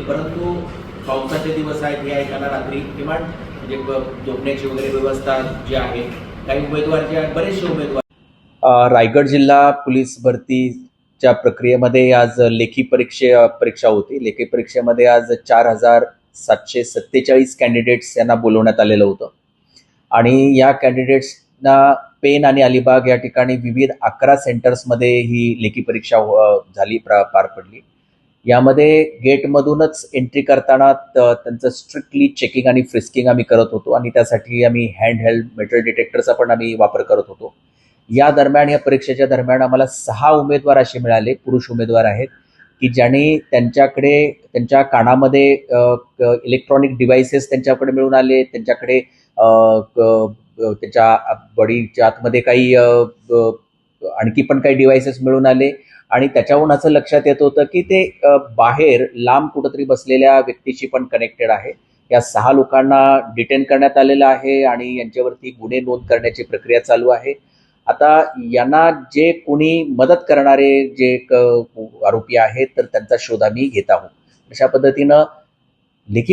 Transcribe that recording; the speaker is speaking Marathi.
परंतु पावसाचे दिवस आहेत, या एकाला रात्री किमान म्हणजे झोपण्याची वगैरे व्यवस्था जी आहे, काही उमेदवार जे आहेत, बरेचसे उमेदवार। रायगड जिल्हा पोलीस भरतीच्या प्रक्रियेमध्ये आज लेखी परीक्षा होती। लेखी परीक्षेमध्ये आज 4,747 कॅन्डिडेट्स यांना बोलवण्यात आलेलं होतं आणि या कॅन्डिडेट्सना पेन आणि अलिबाग या ठिकाणी विविध 11 सेंटर्समध्ये ही लेखी परीक्षा झाली, पार पडली। यामध्ये गेटमधूनच एंट्री करताना त्यांचं स्ट्रिक्टली चेकिंग आणि फ्रिस्किंग आम्ही करत होतो आणि त्यासाठी आम्ही हँडहेल्ड मेटल डिटेक्टरचा पण आम्ही वापर करत होतो। या दरम्यान, या परीक्षेच्या दरम्यान आम्हाला 6 उमेदवार असे मिळाले, पुरुष उमेदवार आहेत, की ज्यांनी त्यांच्याकडे त्यांच्या कानामध्ये इलेक्ट्रॉनिक डिव्हाइसेस त्यांच्याकडे मिळून आले, त्यांच्याकडे त्याच्या बॉडीच्या आतमध्ये काही आणखी पण काही डिव्हाइसेस मिळून आले आणि त्याच्यावरून असं लक्षात येत होतं की ते बाहेर लांब कुठंतरी बसलेल्या व्यक्तीशी पण कनेक्टेड आहे। या 6 लोकांना डिटेन करण्यात आलेलं आहे आणि यांच्यावरती गुन्हे नोंद करण्याची प्रक्रिया चालू आहे। आता यांना जे कोणी मदत करणारे जे आरोपी आहेत तर त्यांचा शोध आम्ही घेत आहोत। अशा पद्धतीनं लेखी